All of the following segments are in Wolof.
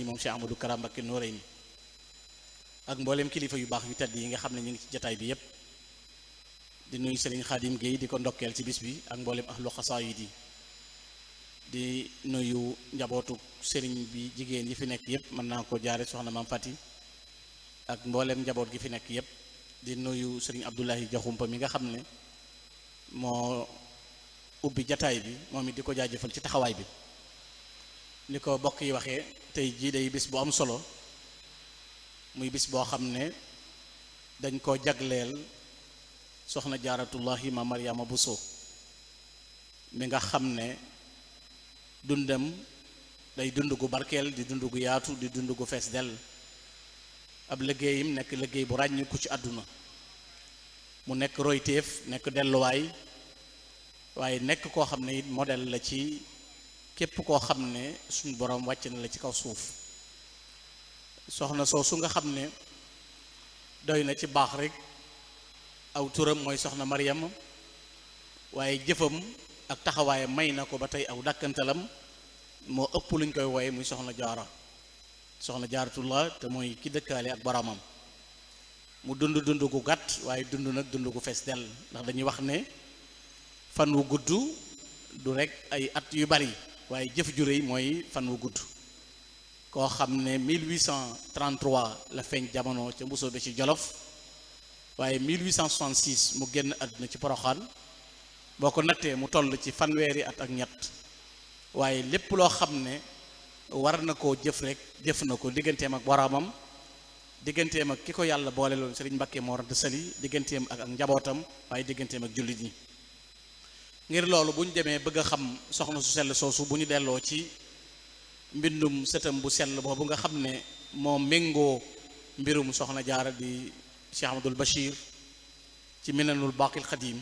moom Cheikh Amadou Kara Mbacké Noreyni ak mboolem kilifa yu baax yu tedd yi nga xam ne ñu ngi ci jataay bi yépp di nuyu Serigne Khadim Gueye di ko ndokkeel ci bis bi ak mboolem ahlu xasaayid yi di nuyu njabootu Serigne bi jigéen yi fi nekk yépp mën naa ko jaare soxna Maam Fati ak mboolem njaboot gi fi nekk yépp di nuyu Serigne Abdoulahi Jaxumpa mi nga xam ne moo ubbi jataay bi moom it di ko jaajëfal ci taxawaay bi ni ko bokk yi waxee tey jii day bis bu am solo muy bis boo xam ne dañ koo jagleel soxna jaaratullahi ma Mariama Bousso mi nga xam ne dundam day dund gu barkeel di dund gu yaatu di dund gu fees dell ab liggéeyam nekk liggéey bu ràññiku ci àdduna mu nekk royteef nekk delluwaay waaye nekk koo xam ne it modèle la ci képp koo xam ne suñu boroom wàcc na la ci kaw suuf soxna soosu nga xam ne doy na ci baax rek aw turam mooy soxna Mariam waaye jëfam ak taxawaayam may na ko ba tey aw dàkkantalam moo ëpp luñ koy wooye muy soxna jaara soxna jaaratullah te mooy ki dëkkaale ak boromam mu dund gu gàtt waaye dund nag dund gu fees dell ndax dañuy wax ne fan wu gudd du rek ay at yu bari waaye jëf ju réy mooy fan wu gudd koo xam ne 1833 la feeñ jamono ca Mbusoobe ci Jolof waaye 1866 mu génn àdduna ci Poroxaan boo ko nattee mu toll ci fanweeri at ak ñett waaye lépp loo xam ne war na koo jëf rek jëf na ko digganteem ak boromam digganteem ak ki ko yàlla boole loon Serigne Mbacké Mor Anta Sali digganteem ak njabootam waaye digganteem ak jullit ñi ngir loolu bu ñu demee bëgg a xam soxna su sell soosu bu ñu delloo ci mbindum sëtam bu sell boobu nga xam ne moo méngoo mbirum soxna jaara di Cheikh Ahmadul Bachir ci Minanul Baqil Xadim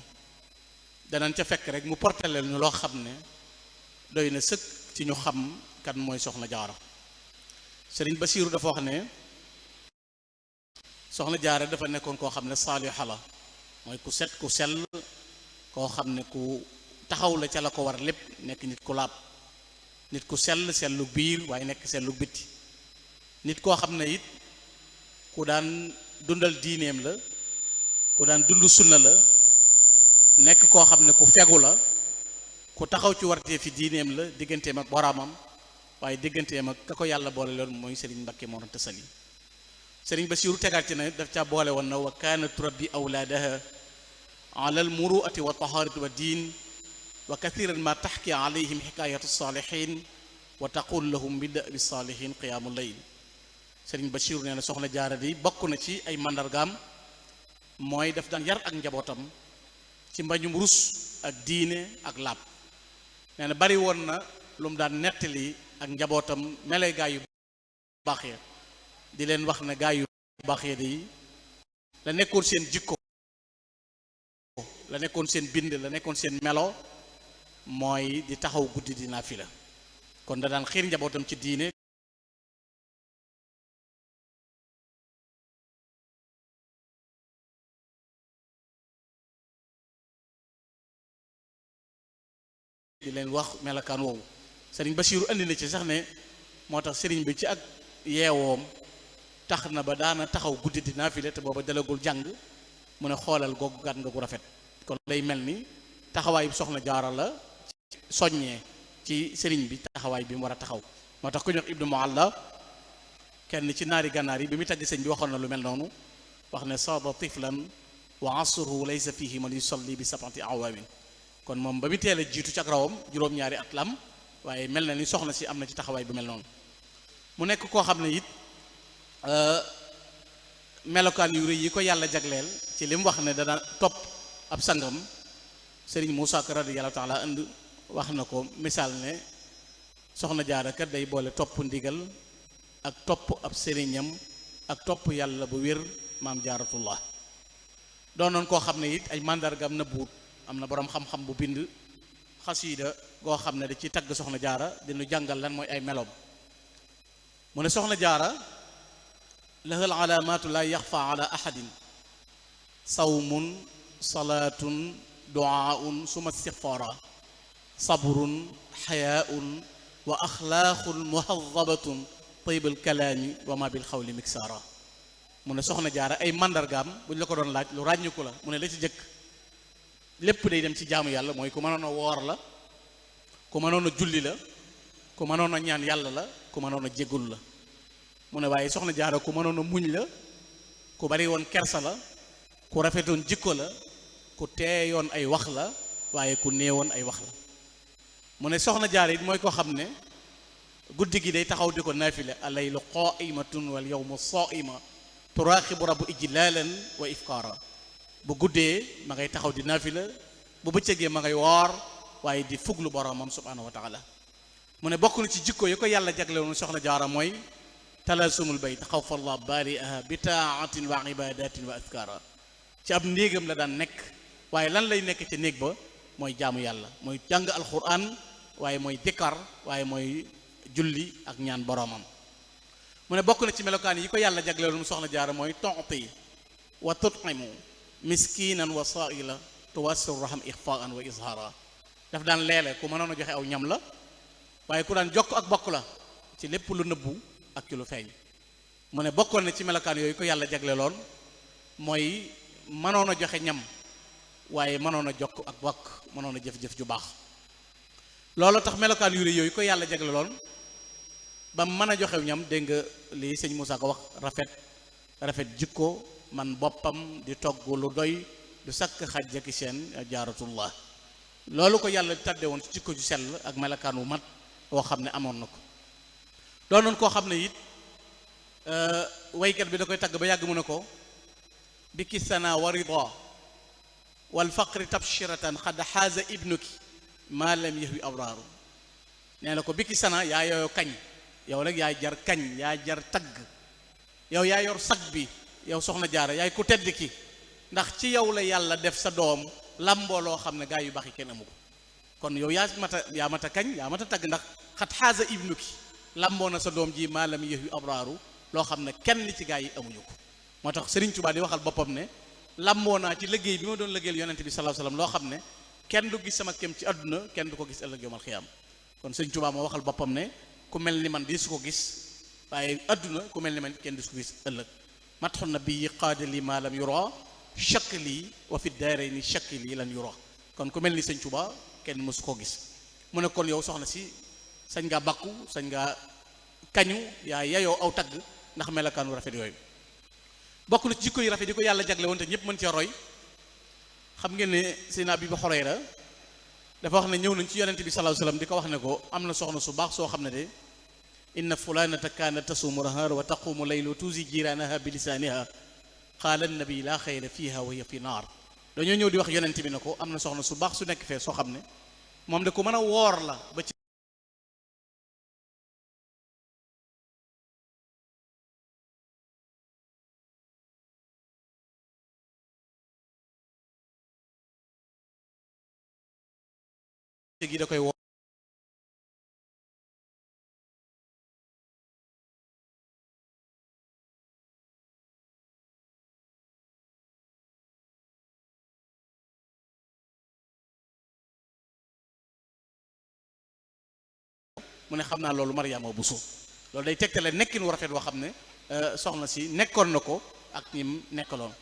danañ ca fekk rek mu portaleel ñu loo xam ne doy na sëkk ci ñu xam kan mooy soxna jaara Sëriñ Basiiru dafa wax ne soxna jaara dafa nekkoon koo xam ne saaliha la mooy ku set ku sell koo xam ne ku taxaw la ca la ko war lépp nekk nit ku laab nit ku sellu biir waaye nekk sellu bitti nit koo xam ne it ku daan dundal diineem la ku daan dund sunna la nekk koo xam ne ku fegu la ku taxaw ci wartee fi diineem la digganteem ak boroomam waaye digganteem ak ka ko yàlla boole loon mooy Serigne Mbacké Mor Anta Sali Serigne Bassirou tegaat ci na daf caa boole woon na wa kaanat turabbi awlaadaha ala al muruati wa taharati wa diin wa kathiran ma taxki alayhim xikaayatu saalihin wa taqul lahum bi da'bi saalihin qiyaamu layl Serigne Bassirou nee na soxna jaara di bokk na ci ay mandargaam mooy daf daan yar ak njabootam ci mbañum rus ak diine ak laab nee na bari woon na lu mu daan nettali ak njabootam melee gaa yu baax ya di leen wax ne gaa yu baax ya di la nekkoon seen jikko la nekkoon seen bind la nekkoon seen melo mooy di taxaw guddi di naafila kon da daan xiir njabootam ci diine di leen wax melakaan woowu Serigne Bassirou andi na ci sax ne moo tax Serigne bi ci ak yeewoom tax na ba daana taxaw guddi di naafila te booba dalagul jàng mu ne xoolal googu gàtt nga gu rafet kon lay mel ni taxawaay bi soxna jaara la soññee ci Serigne bi taxawaay bi mu war a taxaw moo tax ku ñu wax Ibnu Mualla kenn ci naari gànnaar yi bi muy tagg sëñ bi waxoon na lu mel noonu wax ne saada tiflan wa asruhu laysa fihi man yusalli bi sab'ati awaamin kon moom ba mu teel a jiitu ci ak rawam juróom-ñaari at lam waaye mel na ni soxna si am na ci taxawaay bu mel noonu mu nekk koo xam ne it melokaan yu rëy yi ko yàlla jagleel ci li mu wax ne dana topp ab sangam Serigne Moussa Ka radiyallahu taala and wax na ko misaal ne soxna jaara kat day boole topp ndigal ak topp ab sëriñam ak topp yàlla bu wér maam jaaratullah doonoon koo xam ne it ay màndargam na buut am na boroom xam-xam bu bind xasiida goo xam ne da ci tagg soxna jaara dinu jàngal lan mooy ay meloom mu ne soxna jaara lahal alaamaatu la yaxfa ala ahadin sawmun salaatun du'aun suma istighfara sabrun xayaaun wa axlaaqun muhadabatun taybal kalaami wa ma bil xawli miksaara mu ne soxna jaara ay mandargaam buñ la ko doon laaj lu ràññiku la mu ne la ci jëkk lépp day dem ci jaamu yàlla mooy ku mënoon a woor la ku mënoon a julli la ku mënoon a ñaan yàlla la ku mënoon a jéggul la mu ne waaye soxna jaara ku mënoon a muñ la ku bari woon kersa la ku rafetoon jikko la ku teeyoon ay wax la waaye ku néewoon ay wax la mu ne soxna jaara it mooy koo xam ne guddi gi day taxaw di ko naafile alaylu qaimatun wal yawmu saima turaaxibu rabbu ijlaalan wa ifkaara bu guddee ma ngay taxaw di naafila bu bëccëgee ma ngay woor waaye di fuglu boromam subhanahu wa taala mu ne bokk na ci jikko yi ko yàlla jaglewoon soxna jaara mooy talaasumul bayt xawfallah baari'aha bi taatin wa ibadatin wa azkara ci ab néegam la daan nekk waaye lan lay nekk ci néeg ba mooy jaamu yàlla mooy jàng alquran waaye mooy dikkar waaye mooy julli ak ñaan boromam mu ne bokk na ci melokaan yi ko yàlla jaglewoon mu soxna jaara mooy tu'ti wa tut'imu miskinan wa sa'ila tuwassir raham ixfaan wa izhara daf daan leele ku mënoon a joxe aw ñam la waaye ku daan jokk ak bokk la ci lépp lu nëbbu ak ci lu feeñ mu ne bokkoon na ci melokaan yooyu ko yàlla jagleloon mooy mënoon a joxe ñam waaye mënoon a jokk ak bokk mënoon a jëf-jëf ju baax loolu tax melokaan yu rëy yooyu ko yàlla jagleloon ba mën a joxew ñam dégg nga lii sëñ Moussa ko wax rafet jikko man boppam di togg lu doy du sakk xaj ak seen jaaratullah loolu ko yàlla tàdde woon ci jikko ju sell ak melokaan wu mat woo xam ne amoon na ko doonoon koo xam ne it waykat bi da koy tagg ba yàgg mu ne ko biki sana wa rida wal faqri tabshiratan xad xaaza ibnuki maa lam yahwi abraaru nee na ko biki sana yaa yooyo kañ yow nag yaa jar kañ yaa jar tagg yow yaa yor sag bi yow soxna jaara yaay ku tedd ki ndax ci yow la yàlla def sa doom lamboo loo xam ne gaa yu baax yi kenn amu ko kon yow yaa mata kañ yaa mata tagg ndax xat xaasa ibnuki lamboo na sa doom ji maalam yëf yu abraaru loo xam ne kenn ci gaa yi amuñu ko moo tax Serigne Touba di waxal boppam ne lamboo naa ci liggéey bi ma doon liggéeyal yonente bi sallallahu alayhi wasallam loo xam ne kenn du gis sama kem ci àdduna kenn du ko gis ëllëg yawmal xiyaam kon Serigne Touba moo waxal boppam ne ku mel ni man di su ko gis waaye àdduna ku mel ni man kenn du su ko gis ëllëg matxu nabii qaadali maalam yura shakli wa fi daarayni shakli lan yura kon ku mel ni Serigne Touba kenn mësu koo gis mu ne kon yow soxna si sañ ngaa bàkku sañ ngaa kañu yaa yayoo aw tagg ndax melokaanu rafet yooyu bokk na ci jikko yu rafet yi ko yàlla jagle woon te ñëpp mën cee roy xam ngeen ne Seydina Abu Hurayra dafa wax ne ñëw nañ ci yonente bi sallallahu alayhi wasallam di ko wax ne ko am na soxna su baax soo xam ne de inna fulanata kaanat tasuumu nahaar wa taqumu layl wa tuusi jiraanaha bi lisaaniha qaala nabi laa xayra fiha wa hiya fi naar dañoo ñëw di wax yonente bi ne ko am na soxna su baax su nekk fee soo xam ne moom de ku mën a woor la ba ci gi da koy woor mu ne xam naa loolu Mariama Bousso loolu day tegtale nekkin wu rafet woo xam ne soxna si nekkoon na ko ak ñim nekkaloon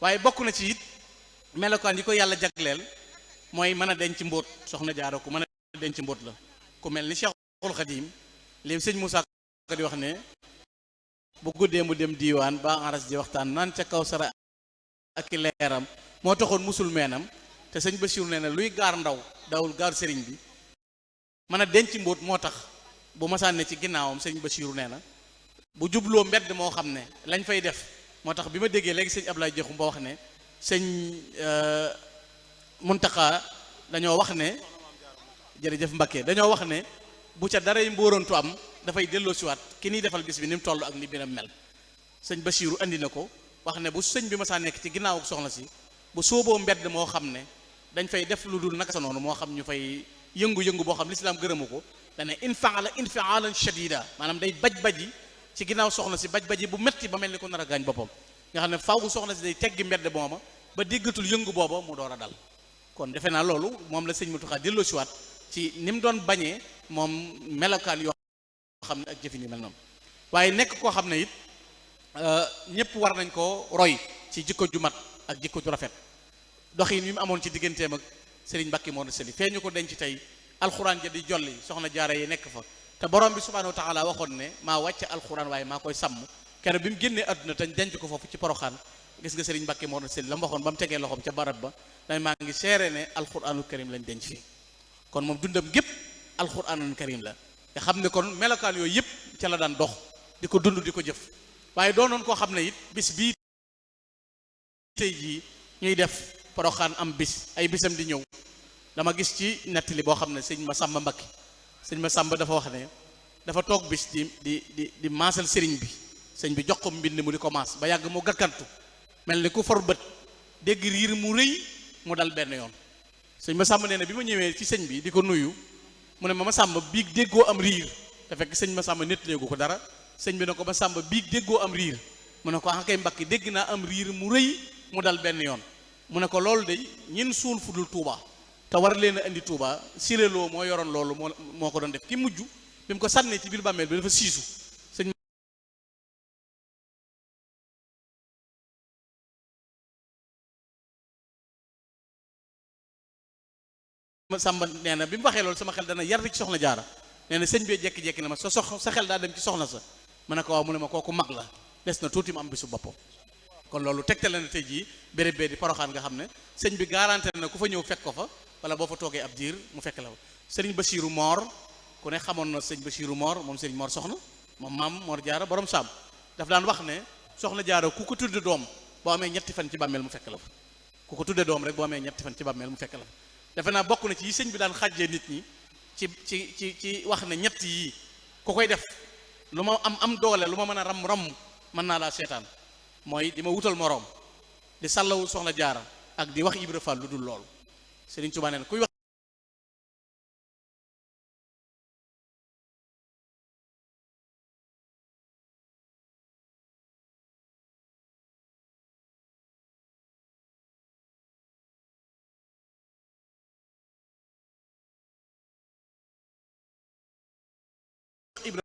waaye bokk na ci it melokaan yi ko yàlla jagleel mooy mën a denc mbóot soxna jaara ku mën a denc mbóot la ku mel ni Cheikhul Khadim léegi sëñ Moussa ko di wax ne bu guddee mu dem diiwaan ba aras di waxtaan naan ca kaw sara ak i leeram moo taxoon musul meenam te sëñ Bassirou nee na luy gaar ndaw dawul gaar sëriñ bi mën a denc mbóot moo tax bu masaan ne ci ginnaawam sëñ Bassirou nee na bu jubloo mbedd moo xam ne lañ fay def moo tax bi ma déggee léegi sëñ Ablaye Diakhoum ba wax ne sëñ Muntaxa dañoo wax ne jërëjëf Mbakke dañoo wax ne bu ca daray mbóorantu am dafay delloo siwaat ki niy defal bis bi ni mu toll ak ni biram mel sëñ Bassirou andi na ko wax ne bu sëñ bi masaan nekk ci ginnaaw soxna si bu sooboo mbedd moo xam ne dañ fay def lu dul naka sa noonu moo xam ñu fay yëngu-yëngu boo xam lislaam gërëmu ko dane infaala infaalan shadida maanaam day baj-baji ci ginnaaw soxna si baj-baji bu metti ba mel ni ko nar a gaañ boppam nga xam ne faaw soxna si day teggi mbedd mooma ba déggatul yëngu booba mu door a dal kon defe naa loolu moom la sëñ Mountakha delloo si waat ci ni mu doon bañee moom melokaan yoo xam ne ak jëfin yu mel noonu waaye nekk koo xam ne it ñëpp war nañ koo roy ci jikko ju mat ak jikko ju rafet doxin wi mu amoon ci digganteem ak Serigne Mbacke Mor Sali fee ñu ko denc tey alxuraan ja di jolli soxna jaara yi nekk fa te borom bi subhanahu wa taala waxoon ne maa wàcce alxuraan waaye maa koy sàmm keroog bi mu génnee àdduna te denc ko foofu ci poroxaan gis nga Serigne Mbacke Mor Sali la mu waxoon ba mu tegee loxoom ca barab ba dañ maa ngi seere ne alxuraanul karim lañ denc fii kon moom dundam gépp alxuraanul karim la nga xam ne kon melokaan yooyu yëpp ca la daan dox di ko dund di ko jëf waaye doonoon koo xam ne it bis bii tey jii ñuy def poroxaan am bis ay bisam di ñëw dama gis ci nettali boo xam ne sëñ Masamba Mbakke sëñ Masamba dafa wax ne dafa toog bis di maasal sëriñ bi sëñ bi jox ko mbind mu di ko maas ba yàgg mu gàkkantu mel ni ku for bët dégg riir mu rëy mu dal benn yoon sëñ Masamba nee na bi ma ñëwee ci sëñ bi di ko nuyu mu ne ma Masamba biig déggoo am riir te fekk sëñ Masamba nettaleegu ko dara sëñ bi ne ko Masamba biig déggoo am riir mu ne ko ah kay Mbakke dégg naa am riir mu rëy mu dal benn yoon mu ne ko loolu de ñin suul fu dul Touba te war leen a indi Touba siréloo moo yoroon loolu moo ko doon def ki mujj bi mu ko sànnee ci biir bàmmeel bi dafa siisu sëñ Samba nee na bi mu waxee loolu sama xel dana yar ci soxna jaara nee na sëñ bee jekki-jekki na ma sa xel daa dem ci soxna sa ma ne ko waaw mu ne ma kooku mag la des na tuuti mu am bisu boppam kon loolu tegtale na tey jii béréb bee di poroxaan nga xam ne sëñ bi garanté na ku fa ñëw fekk ko fa wala boo fa toogee ab diir mu fekk la fa sëriñ Bachirou Mor ku ne xamoon na sëñ Bachirou Mor moom sëriñ Mor soxna moom maam Mor Jaara borom saam daf daan wax ne soxna jaara ku ko tudde doom boo amee ñetti fan ci bàmmeel mu fekk la fa ku ko tudde doom rek boo amee ñetti fan ci bàmmeel mu fekk la fa defe naa bokk na ci yi sëñ bi daan xàjjee nit ñi ci wax ne ñett yii ku koy def lu ma am doole lu ma mën a ram mën naa laa seetaan mooy di ma wutal moroom di sàllawu soxna jaara ak di wax Ibra Fall lu dul loolu Serigne Touba nee na kuy wax Ibra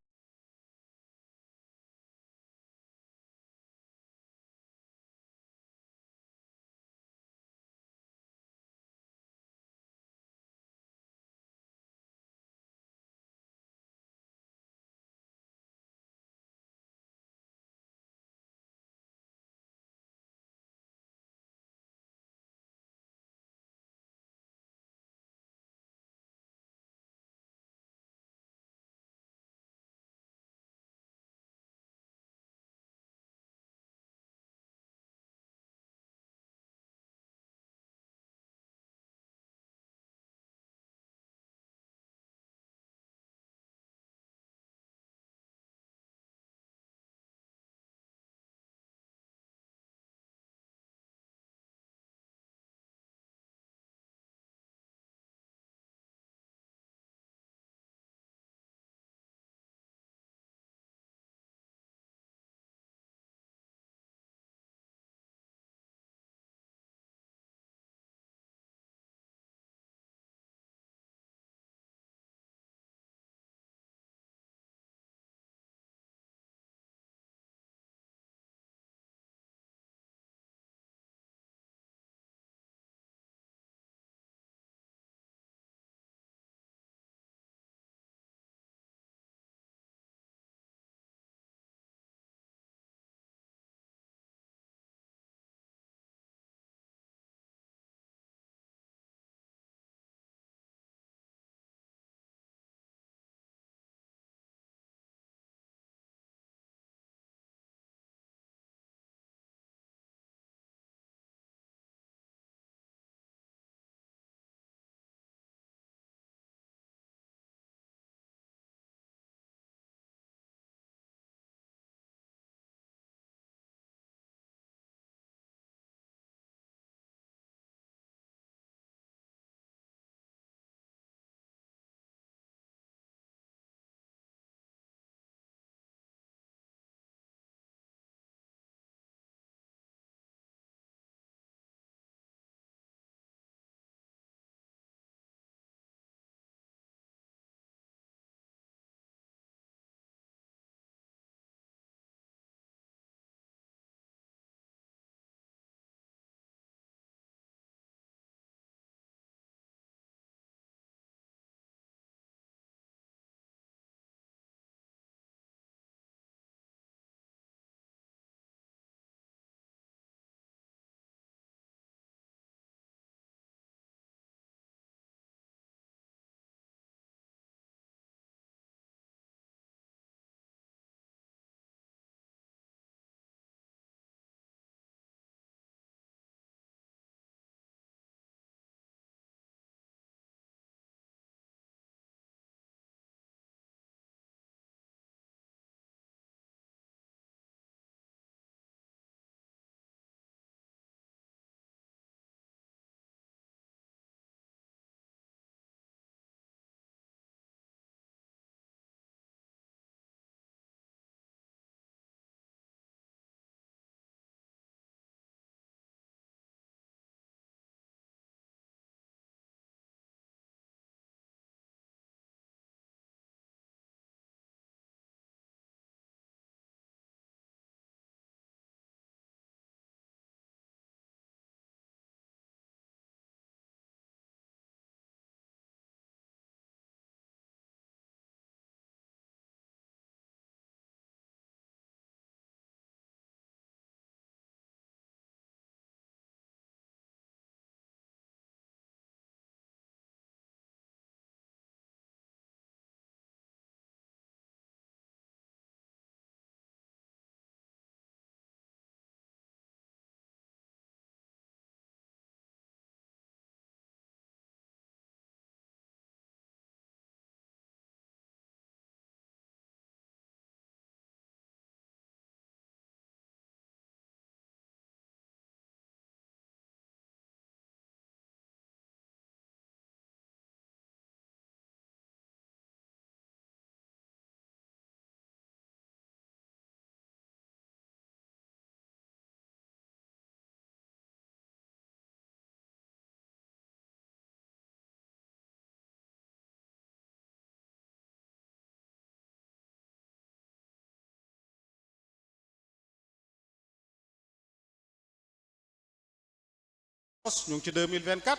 ñu ngi ci 2024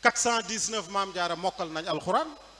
419 maam jaara mokkal nañ alxuraan